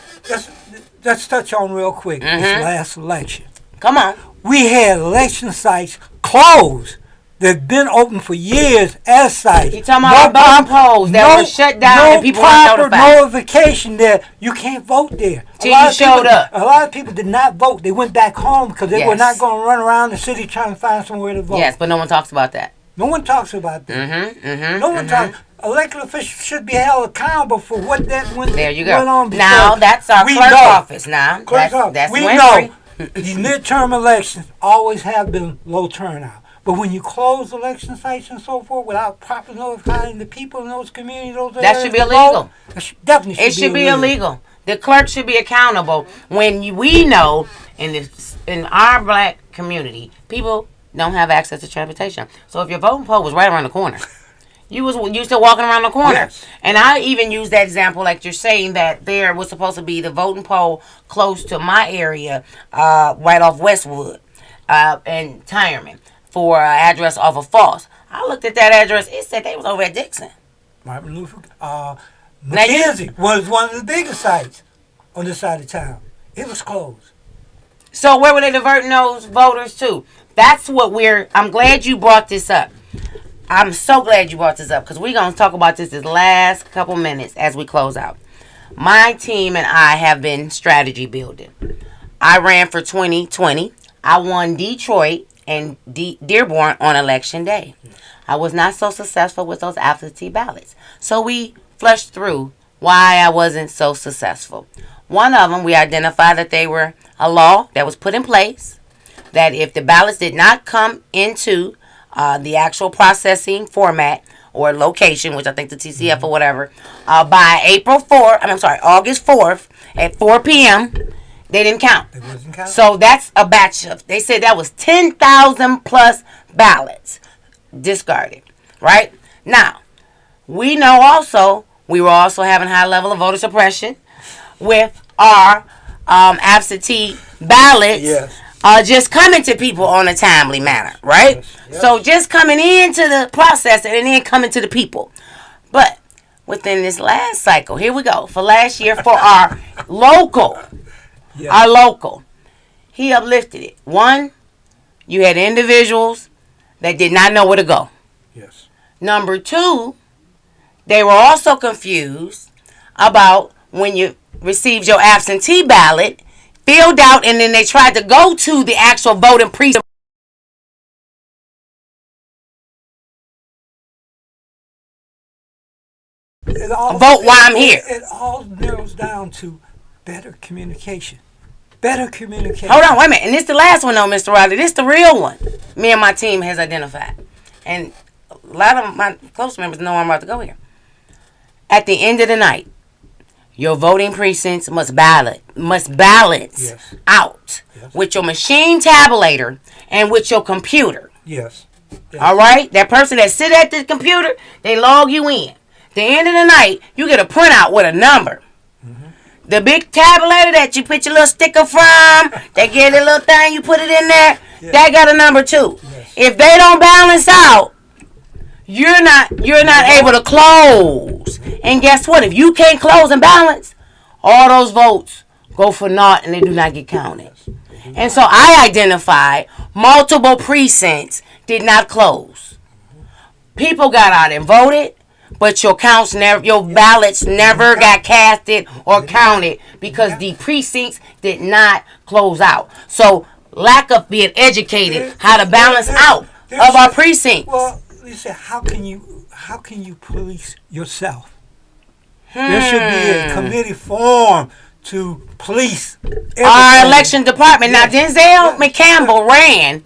let's touch on real quick this last election. Come on. We had election sites closed. They've been open for years as sites. You talking about voting polls that were shut down and people weren't proper notified. notification that you can't vote there. Till you showed up. A lot of people did not vote. They went back home because they were Yes. not going to run around the city trying to find somewhere to vote. Yes, but no one talks about that. No one talks about that. No one talks. Elected officials should be held accountable for what that went, There you went go. on. Now that's our we clerk know. office. Now that's we Winfrey. know these midterm elections always have been low turnout. But when you close election sites and so forth without proper notifying the people in those communities, those That areas should be to vote, illegal. Definitely It should be illegal. The clerk should be accountable when we know in our black community, people don't have access to transportation. So if your voting poll was right around the corner, you still walking around the corner. Yes. And I even use that example, like you're saying that there was supposed to be the voting poll close to my area, right off Westwood and Tyerman for an address off of Falls. I looked at that address. It said they was over at Dixon. Martin Luther Now Mackenzie was one of the biggest sites on this side of town. It was closed. So where were they diverting those voters to? That's what I'm glad you brought this up. I'm so glad you brought this up because we're going to talk about this last couple minutes as we close out. My team and I have been strategy building. I ran for 2020. I won Detroit in Dearborn on election day. I was not so successful with those absentee ballots. So we flushed through why I wasn't so successful. One of them, we identified that they were a law that was put in place that if the ballots did not come into the actual processing format or location, which I think the TCF or whatever, by August 4th at 4 p.m., they didn't count. It wasn't counted. So that's a batch of, they said that was 10,000 plus ballots discarded, right? Now, we know also, we were also having high level of voter suppression with our absentee ballots. Yes. Just coming to people on a timely manner, right? Yes, yes. So just coming into the process and then coming to the people. But within this last cycle, here we go, for last year for our local, he uplifted it. One, you had individuals that did not know where to go. Yes. Number two, they were also confused about when you received your absentee ballot, filled out, and then they tried to go to the actual voting precinct. Vote while I'm here. It all narrows down to better communication. Better communication. Hold on, wait a minute. And this the last one though, Mr. Riley. This the real one. Me and my team has identified. And a lot of my close members know I'm about to go here. At the end of the night, your voting precincts must balance Yes. out with your machine tabulator and with your computer. Yes. All right? That person that sit at the computer, they log you in. At the end of the night, you get a printout with a number. The big tabulator that you put your little sticker from, they get a little thing, you put it in there, that got a number too. Yes. If they don't balance out, you're not able to close. And guess what? If you can't close and balance, all those votes go for naught and they do not get counted. And so I identified multiple precincts did not close. People got out and voted, but your ballots never got casted or counted because the precincts did not close out. So lack of being educated how to balance out of our precincts. Well, listen, how can you police yourself? There should be a committee formed to police everything. Our election department. Now, Denzel McCampbell ran.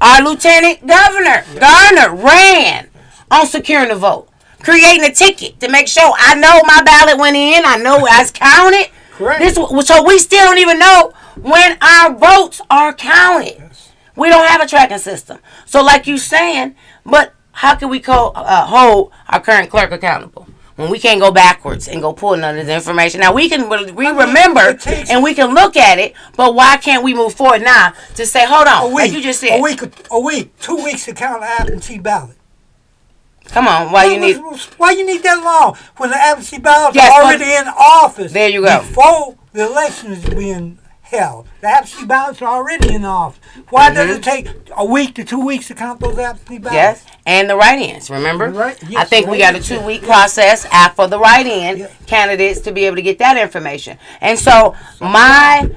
Our Lieutenant Governor Garner ran on securing the vote, creating a ticket to make sure I know my ballot went in. I know I was counted. Correct. So we still don't even know when our votes are counted. Yes. We don't have a tracking system. So, like you saying, but how can we hold our current clerk accountable when we can't go backwards and go pull none of this information? Now we remember and we can look at it, but why can't we move forward now to say, hold on, like you just said, a week, 2 weeks to count the absentee ballot. Come on, why you need that long when the absentee ballots are already in office? There you go. Before the election is being held, the absentee ballots are already in office. Why does it take a week to 2 weeks to count those absentee ballots? Yes, and the write-ins. Remember, Yes, I think we got a 2-week process for the write-in candidates to be able to get that information. And so my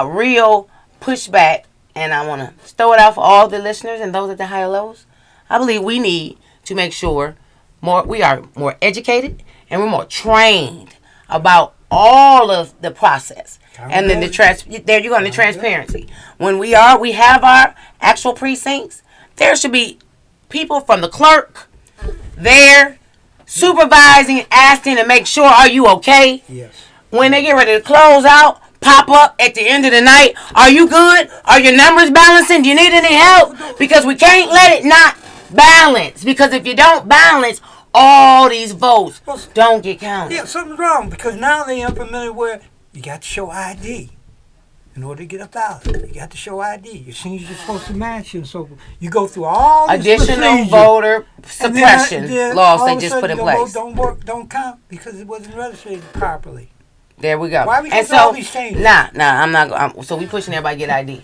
real pushback, and I want to throw it out for all the listeners and those at the higher levels. I believe we need to make sure we are more educated and we're more trained about all of the process. And then the transparency. When we have our actual precincts, there should be people from the clerk there supervising, asking to make sure, are you okay? Yes. When they get ready to close out, pop up at the end of the night, are you good? Are your numbers balancing? Do you need any help? Because we can't let it not balance. Because if you don't balance, all these votes don't get counted. Yeah, something's wrong because now they implemented where you got to show ID in order to get a ballot. You got to show ID. Your seniors are supposed to match and so you go through all this additional procedure. voter suppression then laws all they of a just sudden put in the place. vote don't count because it wasn't registered properly. There we go. Why we and do all these changes? I'm not. So we pushing everybody to get ID.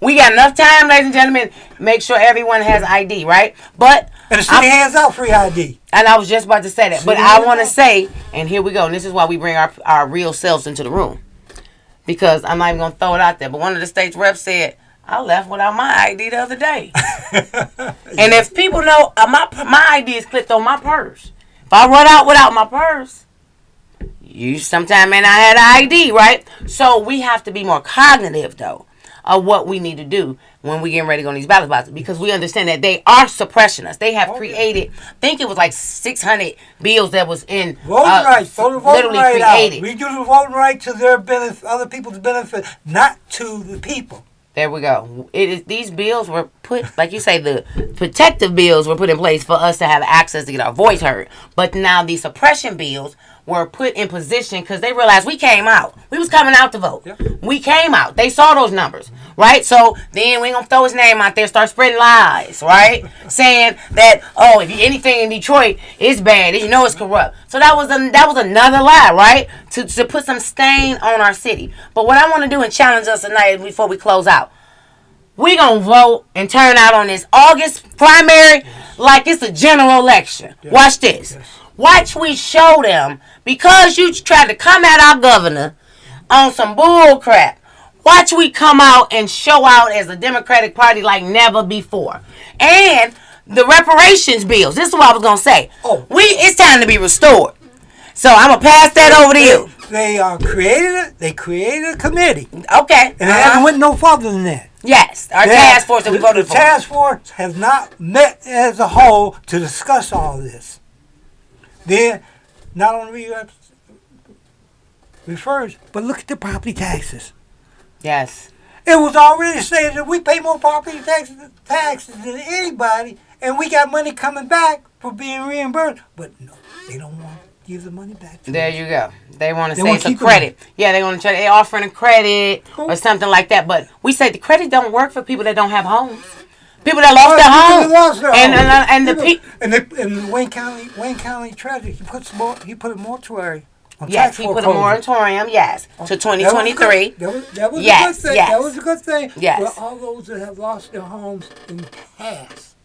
We got enough time, ladies and gentlemen. Make sure everyone has ID, right? But and the city hands out free ID. And I was just about to say that, but I want to say, and here we go. And this is why we bring our real selves into the room, because I'm not even gonna throw it out there. But one of the state's reps said, I left without my ID the other day. And if people know, my ID is clipped on my purse. If I run out without my purse, you sometime may not have an ID, right? So we have to be more cognitive, though, of what we need to do when we getting ready to go on these ballot boxes, because we understand that they are suppressing us. They have created, I think it was like 600 bills that was in voting rights, voting right created. Out. We do the voting right to their benefit, other people's benefit, not to the people. There we go. These bills were put, like you say, the protective bills were put in place for us to have access to get our voice heard. But now the suppression bills were put in position because they realized we came out. We was coming out to vote. Yep. We came out. They saw those numbers, right? So then we ain't gonna throw his name out there, start spreading lies, right? Saying that, oh, if anything in Detroit is bad, you know it's corrupt. So that was another lie, right? To put some stain on our city. But what I want to do and challenge us tonight before we close out, we gonna vote and turn out on this August primary like it's a general election. Yes. Watch this. Yes. Watch we show them, because you tried to come at our governor on some bull crap. Watch we come out and show out as a Democratic Party like never before. And the reparations bills. This is what I was gonna say. It's time to be restored. So I'm gonna pass that over to you. They created a committee. Okay. And it hasn't went no further than that. Yes, our task force that we voted for. The task force has not met as a whole to discuss all this. Then, not only refers, but look at the property taxes. Yes. It was already said that we pay more property taxes than anybody, and we got money coming back for being reimbursed. But no, they don't want to give the money back to There us. You go. They want to say it's a credit. Yeah, they want to try. They offering a credit or something like that. But we say the credit don't work for people that don't have homes. People that lost their home. And the Wayne County Treasurer, he put a mortuary on yes, tax he put a moratorium, to 2023. That was a good thing. Yes. That was a good thing. Yes. But all those that have lost their homes in the past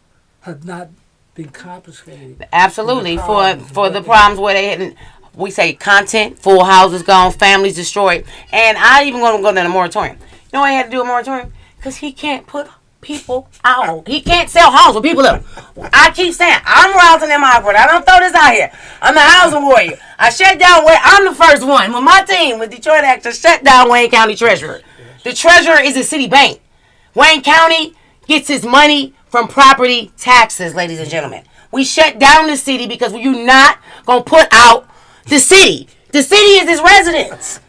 have not been confiscated. Absolutely. For the problems where they hadn't, we say content, full houses gone, families destroyed. And I even going to go down the moratorium. You know why he had to do a moratorium? Because he can't put people out. He can't sell homes with people up. I keep saying, I'm Roslyn M. Awkward. I don't throw this out here. I'm the housing warrior. I shut down I'm the first one with my team with Detroit Act to shut down Wayne County Treasurer. The treasurer is a city bank. Wayne County gets its money from property taxes, ladies and gentlemen. We shut down the city because you're not going to put out the city. The city is its residents.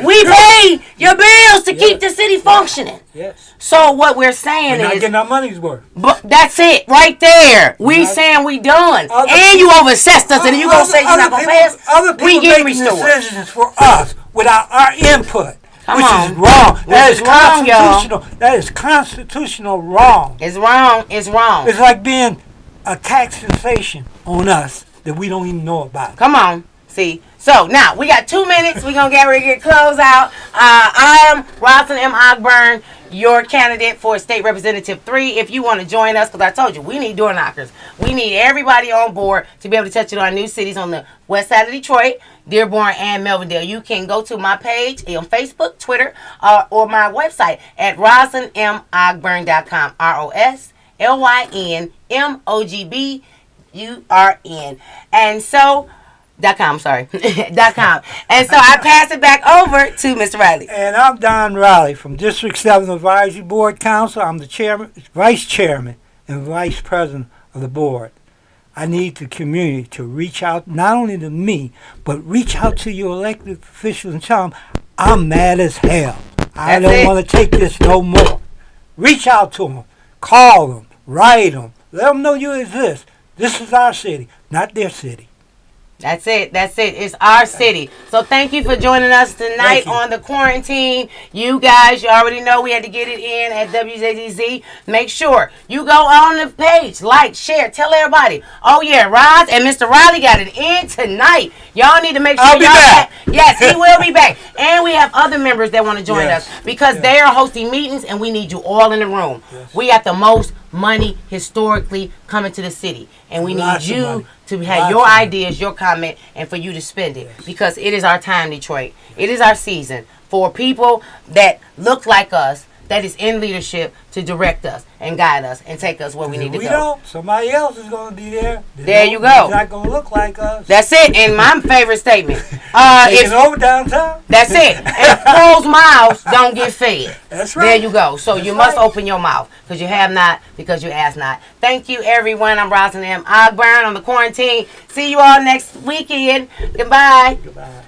We pay your bills to keep the city functioning. Yes. So what we're saying we're not is getting our money's worth. But that's it, right there. We saying we done, and you oversessed us, and you gonna say you're not gonna pay us. Other people making decisions for us without our input, which is wrong. That is constitutional. That is constitutional wrong. It's wrong. It's wrong. It's like being a tax sensation on us that we don't even know about. Come on. See, so now we got 2 minutes. We're going to get ready to get close out. I am Roslyn M. Ogburn, your candidate for State Representative 3. If you want to join us, because I told you, we need door knockers. We need everybody on board to be able to touch it on new cities on the west side of Detroit, Dearborn, and Melvindale. You can go to my page on Facebook, Twitter, or my website at roslynmogburn.com. ROSLYNMOGBURN. And so... .com, sorry. .com. And so I pass it back over to Mr. Riley. And I'm Don Riley from District 7 Advisory Board Council. I'm the Vice Chairman and Vice President of the board. I need the community to reach out not only to me, but reach out to your elected officials and tell them I'm mad as hell. I don't want to take this no more. Reach out to them. Call them. Write them. Let them know you exist. This is our city, not their city. That's it. It's our city. So thank you for joining us tonight on the quarantine. You guys, you already know we had to get it in at WJDZ. Make sure you go on the page, like, share, tell everybody. Oh yeah, Roz and Mr. Riley got it in tonight. Y'all need to make sure I'll be back. Yes, he will be back. And we have other members that want to join us because they are hosting meetings and we need you all in the room. Yes. We got the most money historically coming to the city. And we need you to have your ideas, your comment, and for you to spend it. Yes. Because it is our time, Detroit. It is our season for people that look like us that is in leadership to direct us and guide us and take us where we need to we go. don't, somebody else is going to be there. There you go. It's not going to look like us. That's it. And my favorite statement. Taking over downtown. That's it. And closed mouths don't get fed. That's right. There you go. So you must right. open your mouth because you have not, because you ask not. Thank you, everyone. I'm Rosin M. Ogburn on the quarantine. See you all next weekend. Goodbye. Goodbye.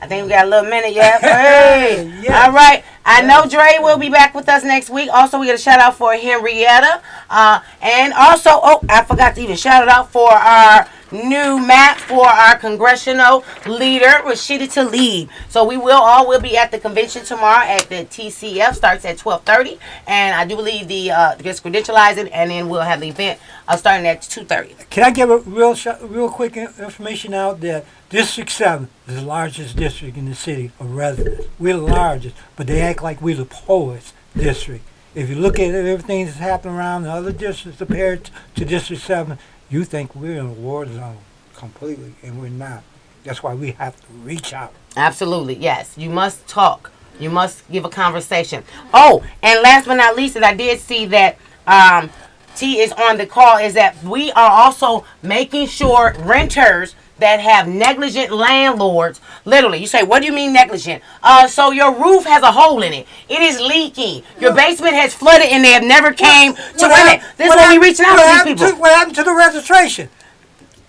I think we got a little minute yet. Hey. Yes. All right. I know Dre will be back with us next week. Also, we got a shout out for Henrietta. And also, I forgot to even shout it out for our new map for our congressional leader, Rashida Tlaib. So we will be at the convention tomorrow at the TCF. Starts at 12:30. And I do believe the gets credentializing, and then we'll have the event starting at 2:30. Can I give a real quick information out that District 7 is the largest district in the city of residents. We're the largest, but they act like we're the poorest district. If you look at everything that's happening around the other districts compared to District 7, you think we're in a war zone completely, and we're not. That's why we have to reach out. Absolutely, yes. You must talk. You must give a conversation. Oh, and last but not least, that I did see that T is on the call, is that we are also making sure renters that have negligent landlords, literally, you say, what do you mean negligent? So your roof has a hole in it. It is leaking. Your basement has flooded and they have never came to rent it. This is what we reaching out to these people. What happened to the registration?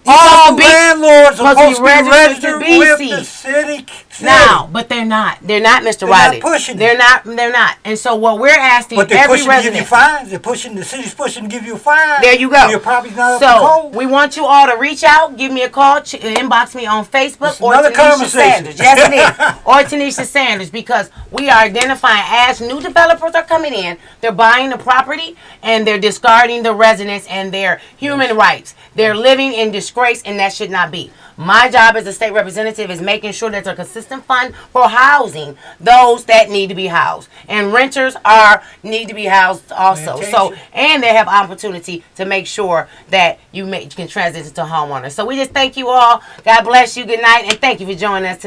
All landlords are supposed to be registered registered to with BC. the city. Now, but they're not. They're not, Mr. Riley. Not pushing They're not. They're not. And so what we're asking but they're every pushing to give you resident. fines. They're pushing. The city's pushing to give you a fine. There you go. Your property's not up to So code. we want you all to reach out, give me a call, inbox me on Facebook It's or another Tanisha conversation. Sanders. Yes, it is. Or Tanisha Sanders, because we are identifying as new developers are coming in, they're buying the property and they're discarding the residents and their human rights. They're living in disgrace, and that should not be. My job as a state representative is making sure there's a consistent fund for housing those that need to be housed. And renters need to be housed also. So, and they have opportunity to make sure that you can transition to homeowners. So we just thank you all. God bless you. Good night. And thank you for joining us tonight.